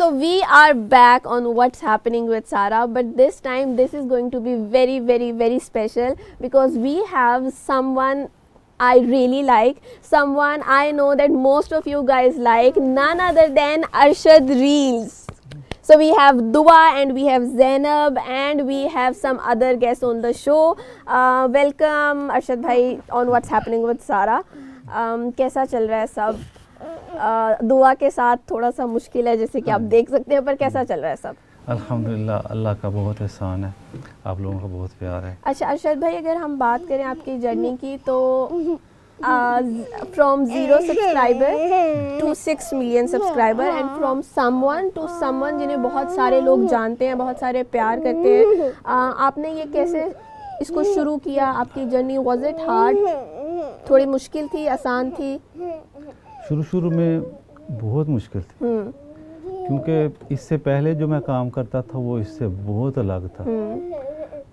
So we are back on what's happening with Sara, but this time this is going to be very, very, very special because we have someone I really like, someone I know that most of you guys like, none other than Arshad Reels. So we have Dua and we have Zainab and we have some other guests on the show. Welcome Arshad bhai on what's happening with Sara. कैसा चल रहा है सब? दुआ के साथ थोड़ा सा मुश्किल है जैसे कि आप देख सकते हैं, पर कैसा चल रहा है सब? अल्हम्दुलिल्लाह, अल्लाह का बहुत एहसान है, आप लोगों का बहुत प्यार है। अच्छा अरशद भाई, अगर हम बात करें आपकी जर्नी की तो from 0 subscriber to 6 million subscriber and from someone to someone जिन्हें बहुत सारे लोग जानते हैं, बहुत सारे प्यार करते हैं, आपने ये कैसे इसको शुरू किया? आपकी जर्नी वाज इट हार्ड? थोड़ी मुश्किल थी, आसान थी? शुरू में बहुत मुश्किल थी क्योंकि इससे पहले जो मैं काम करता था वो इससे बहुत अलग था,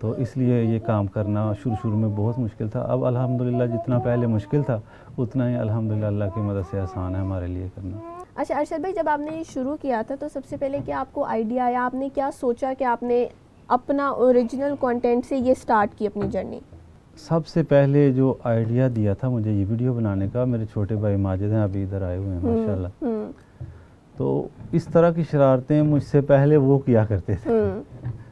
तो इसलिए ये काम करना शुरू में बहुत मुश्किल था। अब अल्हम्दुलिल्लाह जितना पहले मुश्किल था उतना ही अल्हम्दुलिल्लाह अल्लाह की मदद से आसान है हमारे लिए करना। अच्छा अरशद भाई, जब आपने ये शुरू किया था तो सबसे पहले क्या आपको आइडिया आया, आपने क्या सोचा कि आपने अपना ओरिजिनल कंटेंट से ये स्टार्ट की अपनी जर्नी? सबसे पहले जो आइडिया दिया था मुझे ये वीडियो बनाने का, मेरे छोटे भाई माजिद हैं, अभी इधर आए हुए हैं माशाल्लाह। तो इस तरह की शरारतें मुझसे पहले वो किया करते थे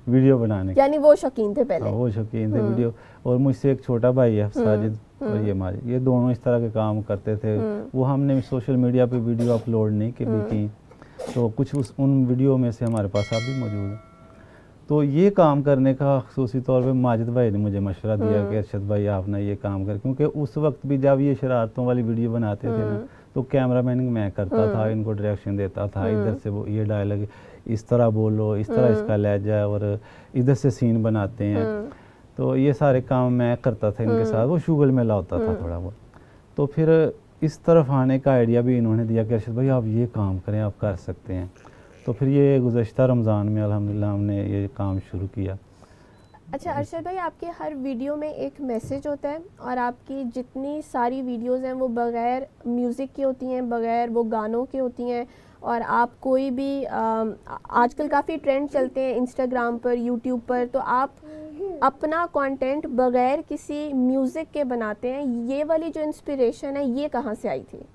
वीडियो बनाने, यानी वो शौकीन थे पहले? वो शौकीन थे वीडियो। और मुझसे एक छोटा भाई है साजिद और ये माजिद, ये दोनों इस तरह के काम करते थे। वो हमने सोशल मीडिया पे वीडियो अपलोड नहीं की, तो कुछ उन वीडियो में से हमारे पास अभी मौजूद है। तो ये काम करने का ख़ुसूसी तौर पे माजिद भाई ने मुझे मशवरा दिया कि अरशद भाई आप ना ये काम कर, क्योंकि उस वक्त भी जब ये शरारतों वाली वीडियो बनाते थे ना तो कैमरा मैनिंग मैं करता था, इनको डायरेक्शन देता था, इधर से वो ये डायलॉग इस तरह बोलो, इस तरह इसका लहजा है, और इधर से सीन बनाते हैं। तो ये सारे काम मैं करता था इनके साथ, वो शुगल में लाता था थोड़ा बहुत। तो फिर इस तरफ आने का आइडिया भी इन्होंने दिया कि अरशद भाई आप ये काम करें, आप कर सकते हैं। तो फिर ये गुज़श्ता रमज़ान में अल्हम्दुलिल्लाह हमने ये काम शुरू किया। अच्छा अरशद भाई, आपके हर वीडियो में एक मैसेज होता है और आपकी जितनी सारी वीडियोस हैं वो बग़ैर म्यूज़िक की होती हैं, बग़ैर वो गानों की होती हैं, और आप कोई भी आजकल काफ़ी ट्रेंड चलते हैं इंस्टाग्राम पर, यूट्यूब पर, तो आप अपना कंटेंट बग़ैर किसी म्यूज़िक के बनाते हैं। ये वाली जो इंस्पिरेशन है ये कहाँ से आई थी?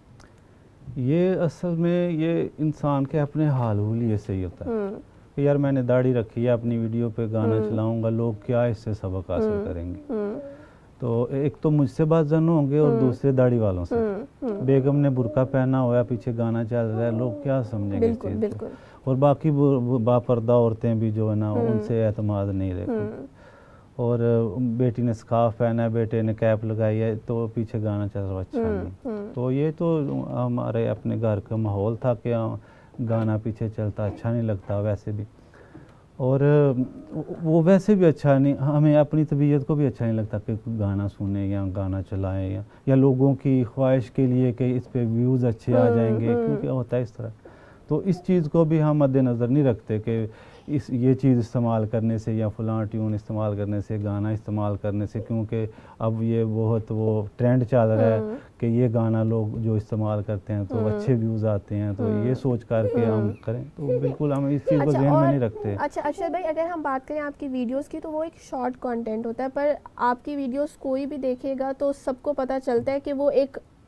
ये असल में ये इंसान के अपने हाल लिए सही होता है कि यार मैंने दाढ़ी रखी है, अपनी वीडियो पे गाना चलाऊंगा, लोग क्या इससे सबक हासिल करेंगे। तो एक तो मुझसे बात जन होंगे और दूसरे दाढ़ी वालों से। बेगम ने बुर्का पहना हुआ, पीछे गाना चल रहा है, लोग क्या समझेंगे इस चीज़ को। और बाकी बापर्दा औरतें भी जो है ना उनसे एतमाद नहीं रहता। और बेटी ने स्कार्फ पहना है, बेटे ने कैप लगाई है, तो पीछे गाना चल रहा अच्छा नहीं। तो ये तो हमारे अपने घर का माहौल था कि गाना पीछे चलता अच्छा नहीं लगता वैसे भी, और वो वैसे भी अच्छा नहीं, हमें अपनी तबीयत को भी अच्छा नहीं लगता कि गाना सुने या गाना चलाएं या लोगों की ख्वाहिश के लिए कि इस पे व्यूज़ अच्छे आ जाएंगे, क्योंकि होता है इस तरह। तो इस चीज़ को भी हम मद्देनज़र नहीं रखते कि ये चीज़ इस्तेमाल करने से या फ़लाँ ट्यून इस्तेमाल करने से, गाना इस्तेमाल करने से, क्योंकि अब ये बहुत वो ट्रेंड चल रहा है कि ये गाना लोग जो इस्तेमाल करते हैं तो अच्छे व्यूज़ आते हैं, तो ये सोच करके हम करें, तो बिल्कुल हम इस चीज़ को ध्यान में नहीं रखते। अच्छा अरशद भाई, अगर हम बात करें आपकी वीडियोस की तो वो एक शॉर्ट कंटेंट होता है, पर आपकी वीडियोस कोई भी देखेगा तो सबको पता चलता है कि वो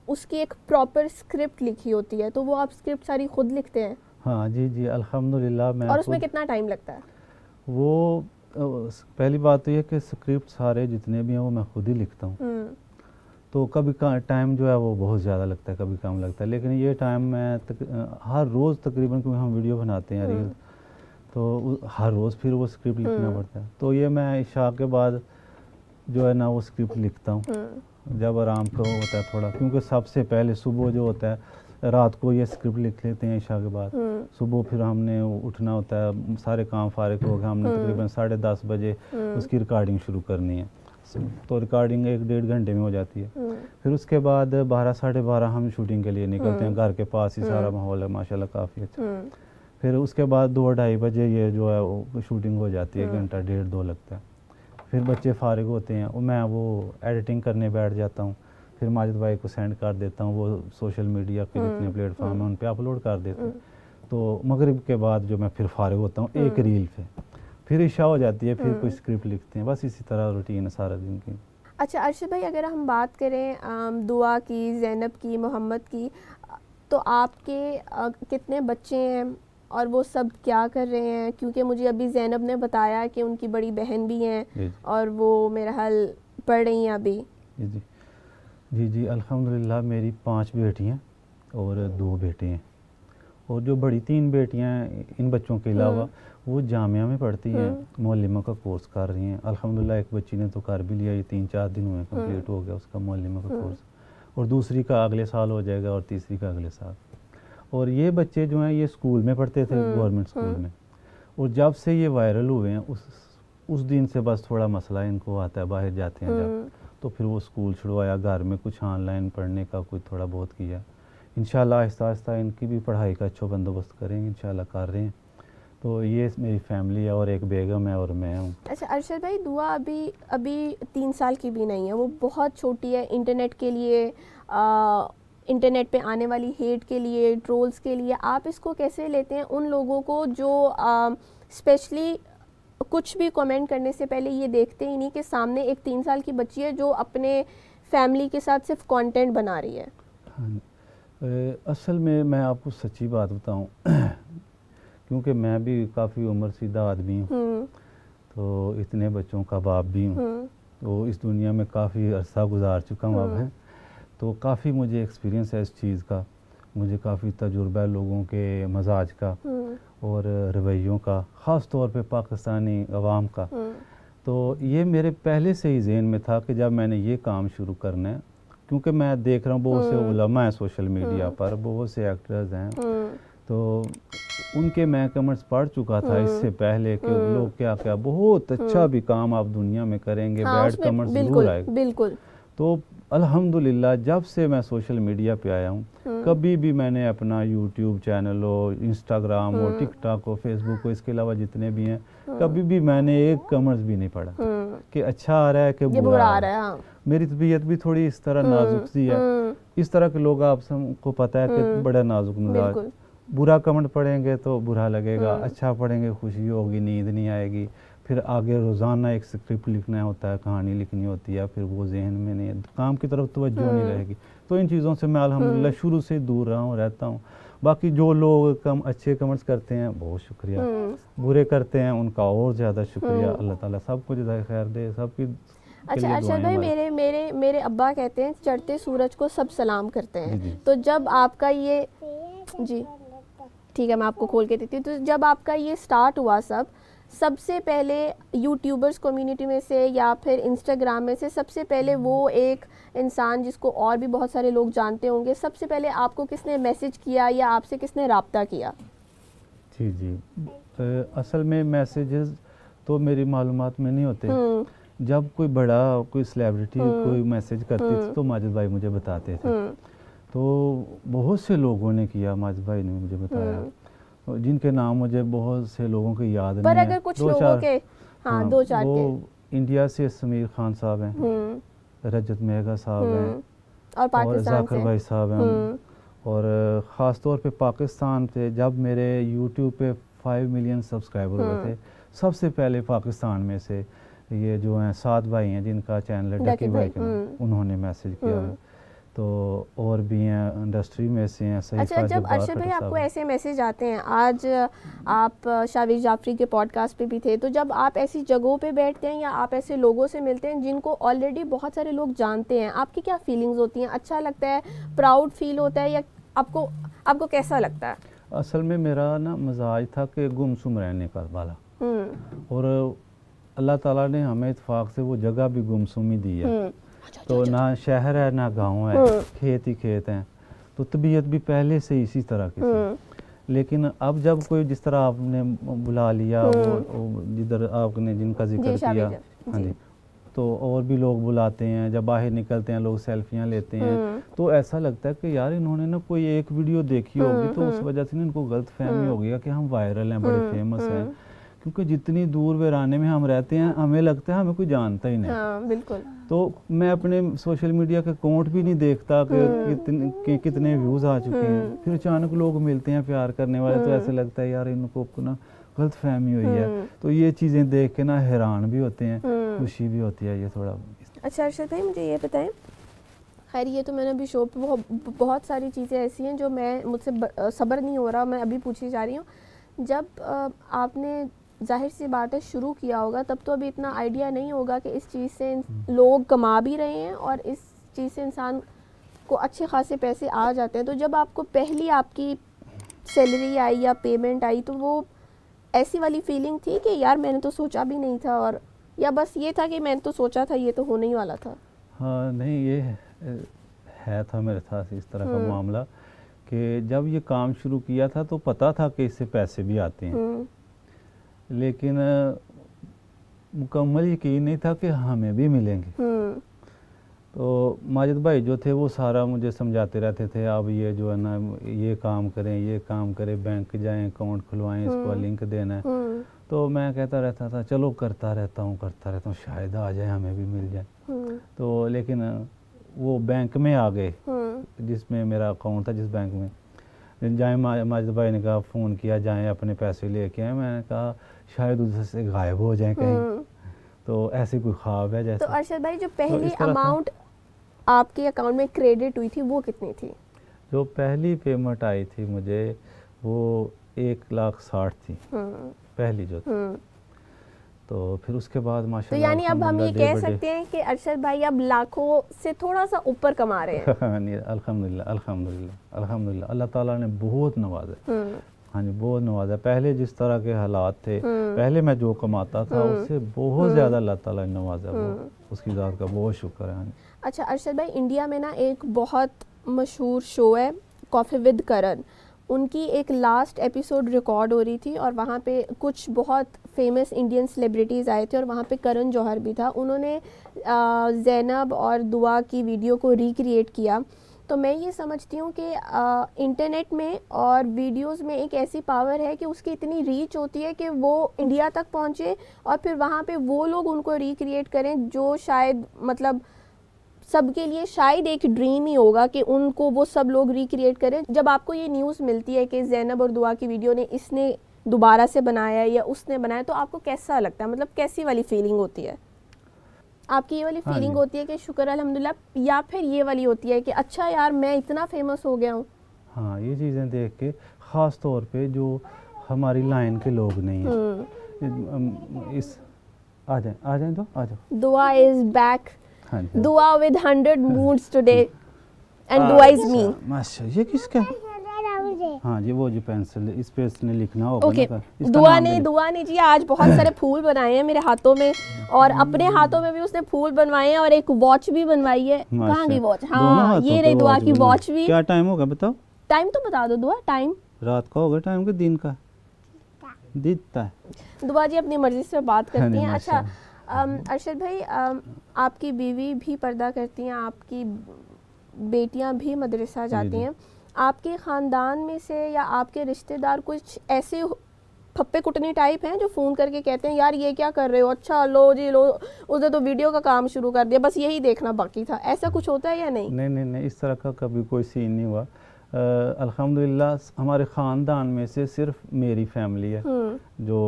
उसकी एक प्रॉपर स्क्रिप्ट लिखी होती है। तो वो आप स्क्रिप्ट सारी खुद लिखते हैं? हाँ जी अल्हम्दुलिल्लाह। मैं और उसमें कितना टाइम लगता है? वो पहली बात तो ये कि स्क्रिप्ट सारे जितने भी हैं वो मैं खुद ही लिखता हूँ। तो कभी टाइम जो है वो बहुत ज़्यादा लगता है, कभी कम लगता है, लेकिन ये टाइम मैं हर रोज़ तकरीबन, क्योंकि हम वीडियो बनाते हैं रील, तो हर रोज़ फिर वो स्क्रिप्ट लिखना पड़ता है। तो ये मैं इशा के बाद जो है ना वो स्क्रिप्ट लिखता हूँ जब आराम को होता है थोड़ा, क्योंकि सबसे पहले सुबह जो होता है रात को ये स्क्रिप्ट लिख लेते हैं इशा के बाद, सुबह फिर हमने उठना होता है, सारे काम फारिग हो गए, हमने तकरीबन 10:30 बजे उसकी रिकॉर्डिंग शुरू करनी है, तो रिकॉर्डिंग 1-1.5 घंटे में हो जाती है। फिर उसके बाद 12 साढ़े 12 हम शूटिंग के लिए निकलते हैं, घर के पास ही सारा माहौल है माशाल्लाह काफ़ी अच्छा। फिर उसके बाद 2-2:30 बजे ये जो है वो शूटिंग हो जाती है, 1 घंटा 1.5-2 लगता है। फिर बच्चे फारिग होते हैं और मैं वो एडिटिंग करने बैठ जाता हूँ, फिर माजिद भाई को सेंड कर देता हूँ, वो सोशल मीडिया के जितने प्लेटफॉर्म हैं उन पे अपलोड कर देते हैं। तो मगरिब के बाद जो मैं फिर फारिग होता हूँ एक रील पे, फिर इशा हो जाती है, फिर कोई स्क्रिप्ट लिखते हैं, बस इसी तरह रूटीन है सारा दिन की। अच्छा अरशद भाई, अगर हम बात करें दुआ की, ज़ैनब की, मोहम्मद की, तो आपके कितने बच्चे हैं और वो सब क्या कर रहे हैं? क्योंकि मुझे अभी ज़ैनब ने बताया कि उनकी बड़ी बहन भी हैं और वो मेरा हाल पढ़ रही हैं अभी। जी जी जी, अल्हम्दुलिल्लाह मेरी 5 बेटियाँ और 2 बेटे हैं, और जो बड़ी 3 बेटियाँ हैं इन बच्चों के अलावा वो जामिया में पढ़ती हैं, मौलिमा का कोर्स कर रही हैं। अल्हम्दुलिल्लाह एक बच्ची ने तो कर भी लिया, ये 3-4 दिन हुए कंप्लीट हो गया उसका मौलिमा का कोर्स, और दूसरी का अगले साल हो जाएगा और तीसरी का अगले साल। और ये बच्चे जो हैं ये स्कूल में पढ़ते थे, गवर्नमेंट स्कूल में, और जब से ये वायरल हुए हैं उस दिन से बस थोड़ा मसला इनको आता है, बाहर जाते हैं जब, तो फिर वो स्कूल छुड़वाया, घर में कुछ ऑनलाइन पढ़ने का कुछ थोड़ा बहुत किया। इंशाल्लाह आहिस्ता आहिस्ता इनकी भी पढ़ाई का अच्छा बंदोबस्त करेंगे, इंशाल्लाह कर रहे हैं। तो ये मेरी फैमिली है, और एक बेगम है और मैं हूँ। अच्छा अरशद भाई, दुआ अभी 3 साल की भी नहीं है, वो बहुत छोटी है। इंटरनेट के लिए, इंटरनेट पे आने वाली हेट के लिए, ट्रोल्स के लिए आप इसको कैसे लेते हैं? उन लोगों को जो स्पेशली कुछ भी कमेंट करने से पहले ये देखते ही नहीं कि सामने एक 3 साल की बच्ची है जो अपने फैमिली के साथ सिर्फ कंटेंट बना रही है। हाँ, असल में मैं आपको सच्ची बात बताऊं क्योंकि मैं भी काफ़ी उम्र सीधा आदमी हूँ, तो इतने बच्चों का बाप भी हूँ, तो इस दुनिया में काफ़ी अरसा गुजार चुका हूँ अब है, तो काफ़ी मुझे एक्सपीरियंस है इस चीज़ का, मुझे काफ़ी तजुर्बा है लोगों के मजाज का और रवैयों का, ख़ास तौर पे पाकिस्तानी अवाम का। तो ये मेरे पहले से ही ज़हन में था कि जब मैंने ये काम शुरू करना है, क्योंकि मैं देख रहा हूँ बहुत से उलमा हैं सोशल मीडिया पर, बहुत से एक्टर्स हैं, तो उनके मैं कमेंट्स पढ़ चुका था इससे पहले कि लोग क्या क्या बहुत अच्छा भी काम आप दुनिया में करेंगे, बैड कमेंट्स जरूर आएगा। बिल्कुल। तो अल्हम्दुलिल्लाह जब से मैं सोशल मीडिया पे आया हूँ, कभी भी मैंने अपना यूट्यूब चैनल हो, इंस्टाग्राम हो, टिकटॉक हो, फेसबुक हो, इसके अलावा जितने भी हैं, कभी भी मैंने एक कमेंट्स भी नहीं पढ़ा कि अच्छा आ रहा है कि बुरा आ रहा है। हाँ। मेरी तबीयत भी थोड़ी इस तरह नाजुक सी है, इस तरह के लोग आप सबको पता है कि बड़ा नाजुक मिजाज, बुरा कमेंट पढ़ेंगे तो बुरा लगेगा, अच्छा पढ़ेंगे खुशी होगी, नींद नहीं आएगी, फिर आगे रोज़ाना एक स्क्रिप्ट लिखना होता है, कहानी लिखनी होती है, फिर वो जहन में नहीं, काम की तरफ तवज्जो नहीं रहेगी। तो इन चीज़ों से मैं अल्हम्दुलिल्लाह शुरू से दूर रहा हूँ, रहता हूँ। बाकी जो लोग अच्छे कमेंट्स करते हैं बहुत शुक्रिया, बुरे करते हैं उनका और ज़्यादा शुक्रिया, अल्लाह ताला सबको जज़ाए खैर दे, सबकी। अच्छा अरशद भाई, मेरे अब्बा कहते हैं चढ़ते सूरज को सब सलाम करते हैं, तो जब आपका ये, जी ठीक है मैं आपको खोल के देती हूँ, तो जब आपका ये स्टार्ट हुआ सबसे पहले यूट्यूबर्स कम्युनिटी में से या फिर इंस्टाग्राम में से, सबसे पहले वो एक इंसान जिसको और भी बहुत सारे लोग जानते होंगे, सबसे पहले आपको किसने मैसेज किया या आपसे किसने राब्ता किया? जी जी, असल में मैसेजेस तो मेरी मालूमात में नहीं होते, जब कोई बड़ा कोई सेलिब्रिटी कोई मैसेज करती थी तो माजिद भाई मुझे बताते थे, तो बहुत से लोगों ने किया, माजिद भाई ने मुझे बताया, जिनके नाम मुझे बहुत से लोगों के याद नहीं है, पर अगर कुछ लोगों के हाँ, 2-4 के इंडिया से समीर खान साहब हैं, रजत मेहगा साहब हैं और जाकिर भाई साहब हैं, और ख़ास तौर पे पाकिस्तान से जब मेरे यूट्यूब पे 5 मिलियन सब्सक्राइबर हुए थे, सबसे पहले पाकिस्तान में से ये जो हैं 7 भाई हैं जिनका चैनल है डकी भाई के, उन्होंने मैसेज किया, तो और भी हैं इंडस्ट्री में से हैं। अच्छा, जब अरशद भाई आपको ऐसे मैसेज आते हैं, आज आप शावीर जाफरी के पॉडकास्ट पे भी थे, तो जब आप ऐसी जगहों पे बैठते हैं या आप ऐसे लोगों से मिलते हैं जिनको ऑलरेडी बहुत सारे लोग जानते हैं, आपकी क्या फीलिंग्स होती हैं? अच्छा लगता है, प्राउड फील होता है, या आपको कैसा लगता है? असल में मेरा ना मजाज था कि गुमसुम रहने का वाला, और अल्लाह ताला ने हमें इत्फाक से वो जगह भी गुमसुम ही दी है, तो ना शहर है ना गांव है, खेत ही खेत हैं, तो तबीयत भी पहले से इसी तरह की थी। लेकिन अब जब कोई जिस तरह आपने बुला लिया, वो जिधर आपने जिनका जिक्र किया, हाँ जी, तो और भी लोग बुलाते हैं, जब बाहर निकलते हैं लोग सेल्फियाँ लेते हैं, तो ऐसा लगता है कि यार इन्होंने ना कोई एक वीडियो देखी होगी तो उस वजह से इनको गलत फहमी हो गई कि हम वायरल हैं, बड़े फेमस हैं, क्योंकि जितनी दूर वीराने में हम रहते हैं हमें लगता है हमें कोई जानता ही नहीं। हाँ, बिल्कुल। तो मैं अपने सोशल मीडिया के अकाउंट भी नहीं देखता कि कितने व्यूज़ आ चुके हैं। फिर अचानक लोग मिलते हैं प्यार करने वाले, तो ऐसे लगता है यार इनको ना गलत फहमी हुई है। तो ये चीज़ें देख के ना हैरान भी होते हैं, खुशी भी होती है ये थोड़ा। अच्छा अरशद भाई, मुझे ये बताएं, खैर ये तो मैंने अभी शो पे बहुत सारी चीज़ें ऐसी हैं जो मुझसे सब्र नहीं हो रहा, मैं अभी पूछी जा रही हूँ। जब आपने जाहिर सी बात है शुरू किया होगा, तब तो अभी इतना आइडिया नहीं होगा कि इस चीज़ से लोग कमा भी रहे हैं और इस चीज़ से इंसान को अच्छे खासे पैसे आ जाते हैं। तो जब आपको पहली आपकी सैलरी आई या पेमेंट आई, तो वो ऐसी वाली फीलिंग थी कि यार मैंने तो सोचा भी नहीं था, और या बस ये था कि मैंने तो सोचा था ये तो होने ही वाला था? हाँ नहीं, ये है था मेरे साथ इस तरह का मामला कि जब ये काम शुरू किया था तो पता था कि इससे पैसे भी आते हैं, लेकिन मुकम्मल यकीन नहीं था कि हमें भी मिलेंगे। तो माजिद भाई जो थे वो सारा मुझे समझाते रहते थे, अब ये जो है ना ये काम करें, ये काम करें, बैंक जाएं, अकाउंट खुलवाएं, इसको लिंक देना है। तो मैं कहता रहता था चलो करता रहता हूँ शायद आ जाए, हमें भी मिल जाए। तो लेकिन वो बैंक में आ गए जिसमें मेरा अकाउंट था, जिस बैंक में जाएं, माजिद भाई ने कहा, फ़ोन किया जाएं अपने पैसे लेके आए। मैंने कहा शायद उधर से गायब हो जाएं कहीं। तो ऐसे कोई ख्वाब है जैसे। तो अरशद भाई जो पहली अमाउंट आपके अकाउंट में क्रेडिट हुई थी वो कितनी थी? जो पहली पेमेंट आई थी मुझे वो 1,60,000 थी पहली जो थी। तो फिर उसके बाद माशाल्लाह, तो यानी अब हम ये कह सकते हैं कि अरशद भाई अब लाखों से थोड़ा सा ऊपर कमा रहे हैं। अल्हम्दुलिल्लाह अल्हम्दुलिल्लाह अल्हम्दुलिल्लाह, अल्लाह ताला ने बहुत नवाजा। हाँ जी, बहुत नवाजा। पहले जिस तरह के हालात थे, पहले मैं जो कमाता था उससे बहुत ज़्यादा अल्लाह ताला ने नवाजा। उसकी ज़ात का बहुत शुक्र है। अच्छा अरशद भाई, इंडिया में ना एक बहुत मशहूर शो है कॉफ़ी विद करण, उनकी एक लास्ट एपिसोड रिकॉर्ड हो रही थी और वहाँ पे कुछ बहुत फेमस इंडियन सेलिब्रिटीज़ आए थे और वहाँ पे करण जौहर भी था। उन्होंने ज़ैनब और दुआ की वीडियो को रिक्रिएट किया। तो मैं ये समझती हूँ कि इंटरनेट में और वीडियोस में एक ऐसी पावर है कि उसकी इतनी रीच होती है कि वो इंडिया तक पहुँचे और फिर वहाँ पे वो लोग उनको रिक्रिएट करें जो शायद मतलब सबके लिए शायद एक ड्रीम ही होगा कि उनको वो सब लोग रिक्रिएट करें। जब आपको ये न्यूज़ मिलती है कि ज़ैनब और दुआ की वीडियो ने इसने दोबारा से बनाया या उसने बनाया, तो आपको कैसा लगता है? मतलब कैसी वाली फीलिंग होती है आपकी? ये वाली फीलिंग होती है कि शुक्र अल्हम्दुलिल्लाह, या फिर ये वाली होती है कि अच्छा यार मैं इतना फेमस हो गया हूँ? हाँ, ये चीज़ें देख के ख़ास तौर पे जो हमारी लाइन के लोग नहीं हैं, इस आ जाए तो आ जाओ। दुआ इज बैक, दुआ विद 100 moods टुडे एंड दुआ इज मी। माशाल्लाह, ये किसका? हाँ जी, वो जो पेंसिल इस पे इसने लिखना होगा। ओके, दुआ ने जी आज बहुत सारे फूल बनाए हैं मेरे हाथों में और अपने हाथों में भी उसने फूल बनवाए हैं और एक वॉच भी बनवाई है। कहाँ गई वॉच? हाँ, ये रही दुआ की वॉच भी। क्या टाइम होगा बताओ? टाइम तो बता दो दुआ। टाइम रात का होगा, टाइम के दिन का दिखता है। दुआ जी अपनी मर्जी से बात करती हैं। अच्छा अरशद भाई, आपकी बीवी भी पर्दा करती हैं, आपकी बेटियां भी मदरसा जाती हैं, आपके ख़ानदान में से या आपके रिश्तेदार कुछ ऐसे फप्पे कुटनी टाइप हैं जो फ़ोन करके कहते हैं यार ये क्या कर रहे हो? अच्छा लो जी लो, उसने तो वीडियो का काम शुरू कर दिया, बस यही देखना बाकी था। ऐसा कुछ होता है या नहीं? नहीं, इस तरह का कभी कोई सीन नहीं हुआ। अल्हम्दुलिल्लाह हमारे ख़ानदान में से सिर्फ मेरी फैमिली है जो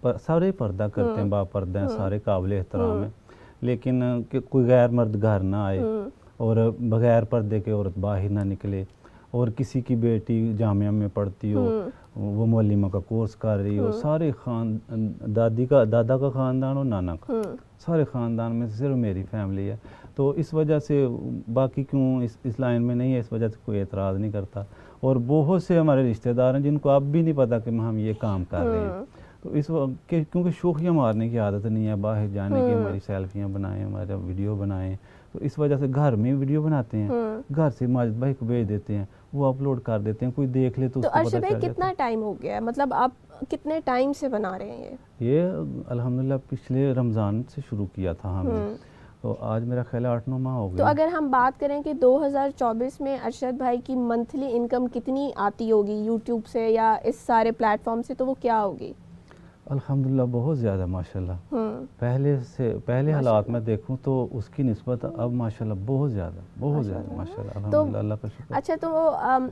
सारे पर्दा करते हैं, बापर्दा हैं, सारे काबिल एहतराम है। लेकिन कोई गैर मर्द घर ना आए और बग़ैर पर्दे के औरत बाहर ना निकले, और किसी की बेटी जामिया में पढ़ती हो, वो मौलिमा का कोर्स कर रही हो, सारे दादा का ख़ानदान और नाना का, सारे ख़ानदान में सिर्फ मेरी फैमिली है। तो इस वजह से बाकी क्यों इस लाइन में नहीं है, इस वजह से कोई एतराज़ नहीं करता। और बहुत से हमारे रिश्तेदार हैं जिनको अब भी नहीं पता कि हम ये काम कर रहे हैं। तो इस क्योंकि शोखियाँ मारने की आदत नहीं है, बाहर जाने की, हमारी सेल्फियाँ बनाएं, हमारा वीडियो बनाएं, तो इस वजह से घर में वीडियो बनाते हैं, घर से माजिद भाई को भेज देते हैं, वो अपलोड कर देते हैं, कोई देख ले तो उसको पता चल जाता है। कितना टाइम हो गया है, मतलब आप कितने टाइम से बना रहे हैं ये? अल्हम्दुलिल्लाह पिछले रमज़ान से शुरू किया था हमने, तो आज मेरा ख्याल 8-9 माह हो गए। तो अगर हम बात करें कि 2024 में अरशद भाई की मंथली इनकम कितनी आती होगी यूट्यूब से या इस सारे प्लेटफॉर्म से, तो वो क्या होगी? अल्हम्दुलिल्लाह बहुत ज़्यादा माशाल्लाह। पहले हालात में देखूं तो उसकी निस्बत अब माशाल्लाह बहुत ज़्यादा माशाल्लाह अल्हम्दुलिल्लाह, अल्लाह का शुक्र। अच्छा, तो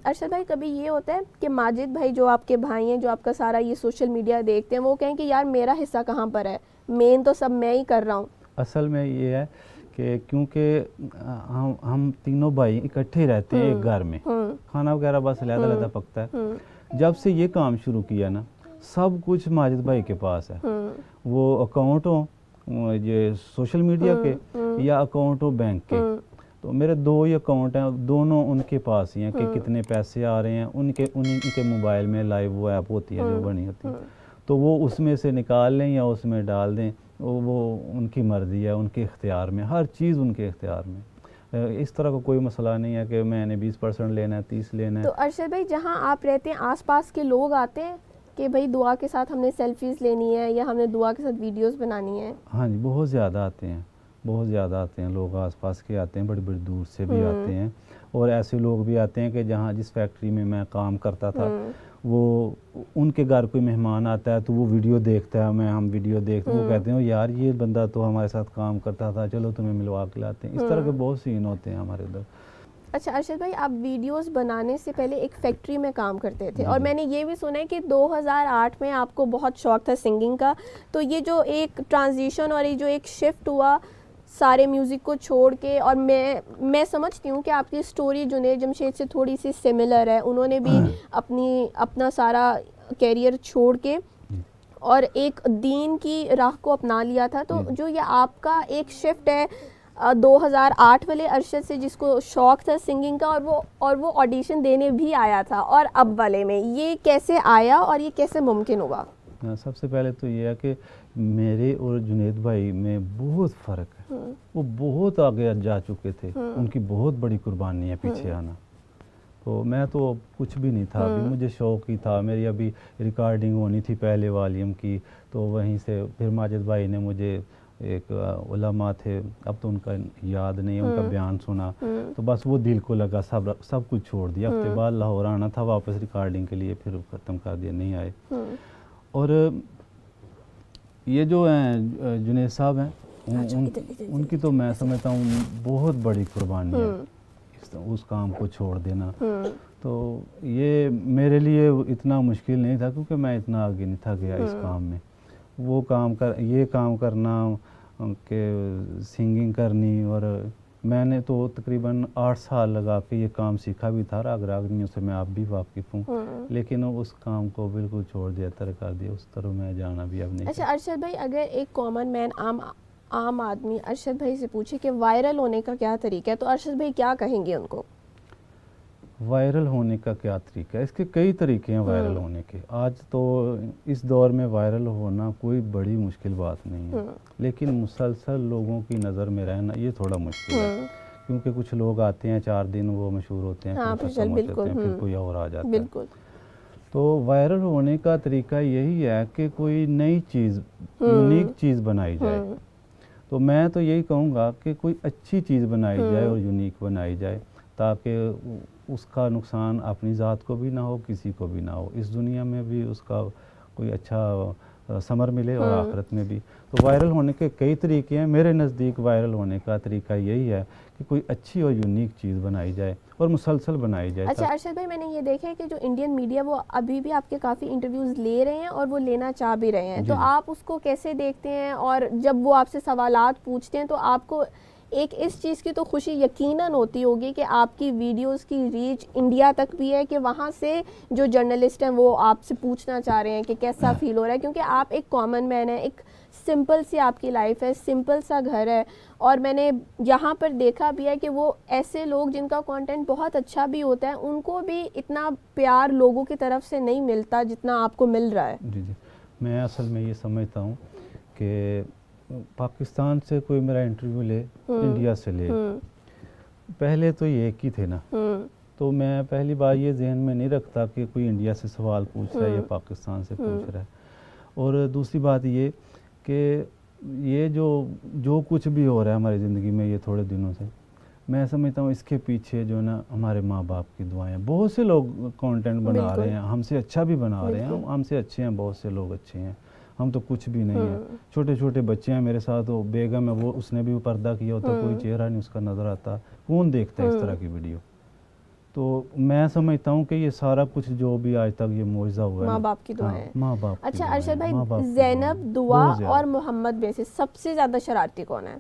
अरशद भाई कभी ये होता है कि माजिद भाई जो आपके भाई हैं, जो आपका सारा ये सोशल मीडिया देखते हैं, वो कहें कि यार मेरा हिस्सा कहाँ पर है, मेन तो सब मैं ही कर रहा हूँ? असल में ये है कि क्योंकि हम तीनों भाई इकट्ठे रहते हैं एक घर में, खाना वगैरह बस अलग-अलग पकता है। जब से ये काम शुरू किया ना, सब कुछ माजिद भाई के पास है। वो अकाउंट हो ये सोशल मीडिया के या अकाउंट हो बैंक के, तो मेरे 2 ही अकाउंट हैं, दोनों उनके पास ही हैं कि कितने पैसे आ रहे हैं। उनके मोबाइल में लाइव वो ऐप होती है जो बनी होती है, तो वो उसमें से निकाल लें या उसमें डाल दें, वो उनकी मर्ज़ी है, उनके इख्तियार में, हर चीज़ उनके इख्तियार में। इस तरह का कोई मसला नहीं है कि मैंने 20% लेना है, 30 लेना है। तो अरशद भाई जहाँ आप रहते हैं आसपास के लोग आते हैं कि भाई दुआ के साथ हमने सेल्फीज़ लेनी है या हमने दुआ के साथ वीडियोस बनानी है? हाँ जी, बहुत ज़्यादा आते हैं लोग, आसपास के आते हैं, बड़ी बड़ी दूर से भी आते हैं। और ऐसे लोग भी आते हैं कि जहाँ जिस फैक्ट्री में मैं काम करता था, वो उनके घर कोई मेहमान आता है तो वो वीडियो देखता है, हम वीडियो देखते हैं, वो कहते हैं यार ये बंदा तो हमारे साथ काम करता था, चलो तुम्हें मिलवा के लाते हैं। इस तरह के बहुत सीन होते हैं हमारे इधर। अच्छा अरशद भाई, आप वीडियोस बनाने से पहले एक फैक्ट्री में काम करते थे, और मैंने ये भी सुना है कि 2008 में आपको बहुत शौक था सिंगिंग का। तो ये जो एक ट्रांजिशन और ये जो एक शिफ्ट हुआ सारे म्यूज़िक को छोड़ के, और मैं समझती हूँ कि आपकी स्टोरी जुनैद जमशेद से थोड़ी सी सिमिलर है। उन्होंने भी अपना सारा कैरियर छोड़ के और एक दीन की राह को अपना लिया था। तो जो ये आपका एक शिफ्ट है 2008 वाले अरशद से जिसको शौक़ था सिंगिंग का, और वो ऑडिशन देने भी आया था, और अब वाले में ये कैसे आया और ये कैसे मुमकिन हुआ? सबसे पहले तो ये है कि मेरे और जुनैद भाई में बहुत फ़र्क है। वो बहुत आगे जा चुके थे, उनकी बहुत बड़ी कुर्बानी है पीछे आना। तो मैं तो कुछ भी नहीं था, अभी मुझे शौक़ ही था। मेरी अभी रिकॉर्डिंग होनी थी पहले वॉल्यूम की, तो वहीं से फिर माजिद भाई ने मुझे, एक उलमा थे, अब तो उनका याद नहीं है, उनका बयान सुना तो बस वो दिल को लगा, सब कुछ छोड़ दिया। हफ्ते बाद लाहौर आना था वापस रिकॉर्डिंग के लिए, फिर ख़त्म कर दिया, नहीं आए। और ये जो हैं जुनैद साहब हैं, उनकी तो मैं समझता हूँ बहुत बड़ी कुर्बानी है उस काम को छोड़ देना। तो ये मेरे लिए इतना मुश्किल नहीं था, क्योंकि मैं इतना आगे नहीं था गया इस काम में। वो ये काम करना कि सिंगिंग करनी, और मैंने तो तकरीबन 8 साल लगा के ये काम सीखा भी था, राग रागनियों से मैं आप भी वाकिफ़ हूँ, लेकिन उस काम को बिल्कुल छोड़ दिया, तरक कर दिया, उस तरह मैं जाना भी अब नहीं। अच्छा अरशद भाई, अगर एक कॉमन मैन आम आदमी अरशद भाई से पूछे कि वायरल होने का क्या तरीका है, तो अरशद भाई क्या कहेंगे उनको? वायरल होने का क्या तरीका है? इसके कई तरीके हैं वायरल होने के। आज तो इस दौर में वायरल होना कोई बड़ी मुश्किल बात नहीं है, लेकिन मुसलसल लोगों की नज़र में रहना ये थोड़ा मुश्किल है, क्योंकि कुछ लोग आते हैं 4 दिन वो मशहूर होते हैं, हाँ, फिर खत्म हो जाते हैं, फिर कोई और आ जाता है। बिल्कुल। तो वायरल होने का तरीका यही है कि कोई नई चीज़, यूनिक चीज़ बनाई जाए। तो मैं तो यही कहूँगा कि कोई अच्छी चीज़ बनाई जाए और यूनिक बनाई जाए, ताकि उसका नुकसान अपनी ज़ात को भी ना हो, किसी को भी ना हो, इस दुनिया में भी उसका कोई अच्छा समर मिले और आखिरत में भी। तो वायरल होने के कई तरीके हैं। मेरे नज़दीक वायरल होने का तरीका यही है कि कोई अच्छी और यूनिक चीज़ बनाई जाए और मुसलसल बनाई जाए। अच्छा अरशद भाई, मैंने ये देखा है कि जो इंडियन मीडिया वो अभी भी आपके काफ़ी इंटरव्यूज़ ले रहे हैं और वो लेना चाह भी रहे हैं, तो आप उसको कैसे देखते हैं? और जब वो आपसे सवालात पूछते हैं तो आपको एक इस चीज़ की तो खुशी यकीनन होती होगी कि आपकी वीडियोस की रीच इंडिया तक भी है, कि वहाँ से जो जर्नलिस्ट हैं वो आपसे पूछना चाह रहे हैं कि कैसा फील हो रहा है, क्योंकि आप एक कॉमन मैन है, एक सिंपल सी आपकी लाइफ है, सिंपल सा घर है, और मैंने यहाँ पर देखा भी है कि वो ऐसे लोग जिनका कंटेंट बहुत अच्छा भी होता है, उनको भी इतना प्यार लोगों की तरफ से नहीं मिलता जितना आपको मिल रहा है। जी जी, मैं असल में ये समझता हूँ कि पाकिस्तान से कोई मेरा इंटरव्यू ले, इंडिया से ले, पहले तो ये एक ही थे ना, तो मैं पहली बार ये जहन में नहीं रखता कि कोई इंडिया से सवाल पूछ रहा है या पाकिस्तान से पूछ रहा है। और दूसरी बात ये कि ये जो कुछ भी हो रहा है हमारी ज़िंदगी में ये थोड़े दिनों से, मैं समझता हूँ इसके पीछे जो ना हमारे माँ बाप की दुआएं। बहुत से लोग कंटेंट बना रहे हैं, हमसे अच्छा भी बना रहे हैं, हमसे अच्छे हैं, बहुत से लोग अच्छे हैं, हम तो कुछ भी नहीं है। छोटे छोटे बच्चे हैं मेरे साथ, वो बेगम है, वो उसने भी पर्दा किया होता, कोई चेहरा नहीं उसका नज़र आता, कौन देखता है इस तरह की वीडियो। तो मैं समझता हूँ कि ये सारा कुछ जो भी आज तक ये मुआवजा हुआ है माँ बाप की दुआएं हैं। माँ बाप। अच्छा अरशद भाई, ज़ैनब, दुआ और मोहम्मद में से सबसे ज़्यादा शरारती कौन है?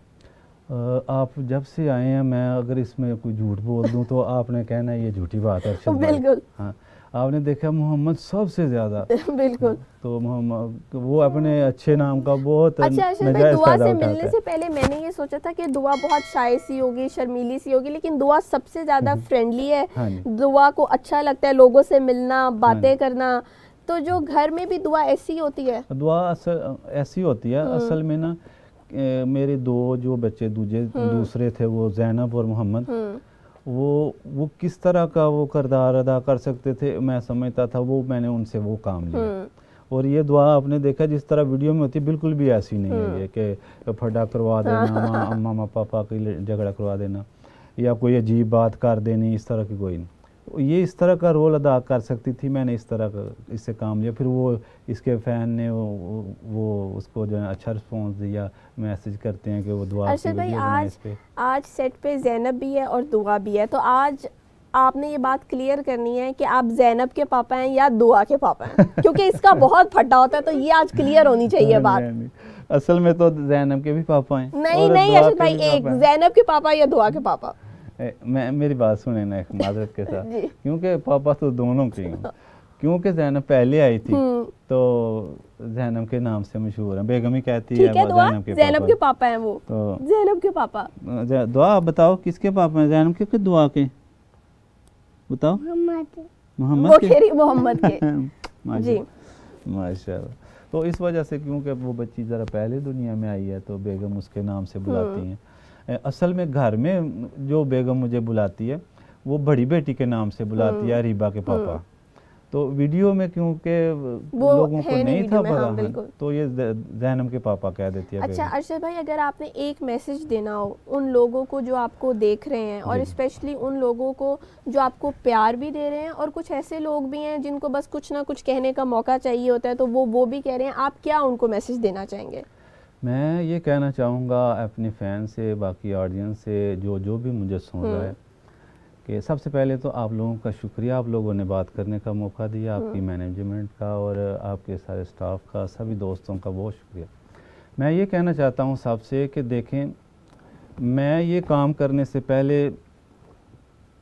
आप जब से आए हैं, मैं अगर इसमें कोई झूठ बोल दूं तो आपने कहना है ये झूठी बात है अरशद भाई। बिल्कुल। हाँ, आपने देखा मोहम्मद सबसे ज्यादा। बिल्कुल। तो मोहम्मद वो अपने अच्छे नाम का बहुत अच्छा अरशद भाई, दुआ से मिलने से पहले मैंने ये सोचा था कि दुआ बहुत शाय सी होगी, शर्मीली सी होगी, लेकिन दुआ सबसे ज्यादा फ्रेंडली है। दुआ को अच्छा लगता है लोगों से मिलना, बातें करना। तो जो घर में भी दुआ ऐसी होती है? दुआ ऐसी होती है असल में ना। मेरे दो जो बच्चे दूसरे थे, वो ज़ैनब और मोहम्मद, वो किस तरह का वो किरदार अदा कर सकते थे मैं समझता था, वो मैंने उनसे वो काम लिया। और ये दुआ आपने देखा जिस तरह वीडियो में होती है बिल्कुल भी ऐसी नहीं है ये कि फटा करवा देना, मामा पापा की झगड़ा करवा देना या कोई अजीब बात कर देनी, इस तरह की कोई नहीं। ये इस तरह का रोल अदा कर सकती थी, मैंने इस तरह का इससे काम लिया। फिर वो इसके फ़ैन ने वो उसको जो है अच्छा रिस्पॉन्स दिया, मैसेज करते हैं कि वो दुआ की वीडियो बनाए इस पे। आज सेट पे ज़ैनब भी है और दुआ भी है, तो आज आपने ये बात क्लियर करनी है कि आप ज़ैनब के पापा हैं या दुआ के पापा हैं, क्योंकि इसका बहुत फटा होता है, तो ये आज क्लियर होनी चाहिए बात। असल में तो ज़ैनब के भी पापा हैं। नहीं अरशद भाई, एक ज़ैनब के पापा या दुआ के पापा? मेरी बात सुने ना एक माजरत के साथ, क्योंकि पापा तो दोनों के हैं। क्योंकि ज़ैनब पहले आई थी तो ज़ैनब के नाम से मशहूर है, बेगम ही कहती है ज़ैनब के पापा हैं वो। तो ज़ैनब के पापा। दुआ आप बताओ किसके पापा हैं, ज़ैनब के दुआ के? बताओ। मोहम्मद के। जी माशाल्लाह। तो इस वजह से क्योंकि वो बच्ची ज़रा पहले दुनिया में आई है तो बेगम उसके नाम से बुलाती हैं। असल में घर में जो बेगम मुझे बुलाती है वो बड़ी बेटी के नाम से बुलाती है, रीबा के पापा। तो वीडियो में क्योंकि लोगों को नहीं था पता, तो ये ज़ैनब के पापा कह देती है। अच्छा अरशद भाई, अगर आपने एक मैसेज देना हो उन लोगों को जो आपको देख रहे हैं, और स्पेशली उन लोगों को जो आपको प्यार भी दे रहे हैं, और कुछ ऐसे लोग भी हैं जिनको बस कुछ ना कुछ कहने का मौका चाहिए होता है, तो वो भी कह रहे हैं, आप क्या उनको मैसेज देना चाहेंगे? मैं ये कहना चाहूँगा अपने फ़ैन से, बाकी ऑडियंस से, जो भी मुझे सुन रहा है, कि सबसे पहले तो आप लोगों का शुक्रिया, आप लोगों ने बात करने का मौका दिया, आपकी मैनेजमेंट का और आपके सारे स्टाफ का, सभी दोस्तों का बहुत शुक्रिया। मैं ये कहना चाहता हूँ सबसे कि देखें, मैं ये काम करने से पहले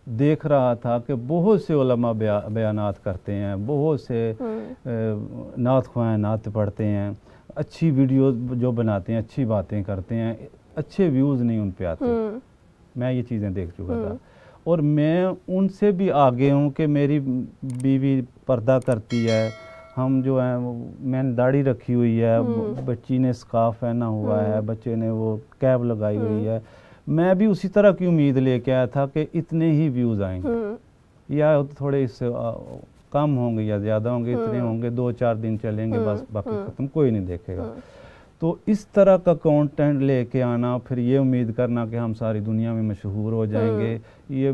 देख रहा था कि बहुत से उलमा बयानात करते हैं, बहुत से नात ख्वाह नात पढ़ते हैं, अच्छी वीडियो जो बनाते हैं, अच्छी बातें करते हैं, अच्छे व्यूज़ नहीं उन पे आते। मैं ये चीज़ें देख चुका था और मैं उनसे भी आगे हूँ कि मेरी बीवी पर्दा करती है, हम जो है मैंने दाढ़ी रखी हुई है, बच्ची ने स्कार्फ पहना हुआ है, बच्चे ने वो कैप लगाई हुई है। मैं भी उसी तरह की उम्मीद लेके आया था कि इतने ही व्यूज़ आएंगे या थोड़े इससे कम होंगे या ज़्यादा होंगे, इतने होंगे, 2-4 दिन चलेंगे बस, बाकी ख़त्म, कोई नहीं देखेगा। तो इस तरह का कंटेंट लेके आना, फिर ये उम्मीद करना कि हम सारी दुनिया में मशहूर हो जाएंगे, ये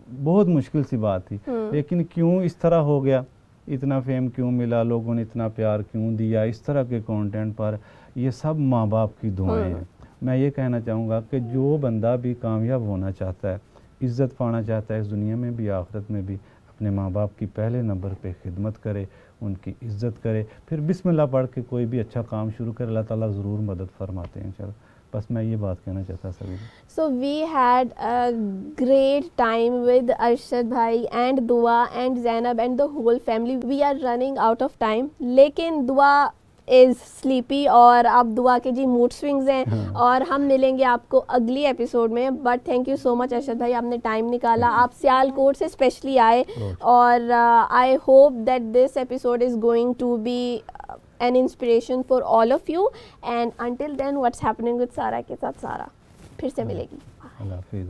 बहुत मुश्किल सी बात थी। लेकिन क्यों इस तरह हो गया, इतना फेम क्यों मिला, लोगों ने इतना प्यार क्यों दिया इस तरह के कंटेंट पर, ये सब माँ बाप की दुआएं हैं। मैं ये कहना चाहूँगा कि जो बंदा भी कामयाब होना चाहता है, इज़्ज़त पाना चाहता है इस दुनिया में भी आखिरत में भी, अपने माँ बाप की पहले नंबर पे खिदमत करे, उनकी इज़्ज़त करे, फिर बिस्मिल्लाह पढ़ के कोई भी अच्छा काम शुरू करे, अल्लाह ताला ज़रूर मदद फरमाते हैं। चलो बस मैं ये बात कहना चाहता सभी। So we had a great time with Arshad भाई and Dua and Zainab and the whole family. We are running out of time, लेकिन दुआ इज़ स्लीपी और अब दुआ के जी मूड स्विंग्स हैं और हम मिलेंगे आपको अगली एपिसोड में। But thank you so much Arshad भाई, आपने टाइम निकाला, आप सियालकोट से स्पेशली आए और I hope that this episode is going to be an inspiration for all of you, and until then what's happening with सारा के साथ सारा फिर से मिलेगी। अल्लाह हाफ़िज़।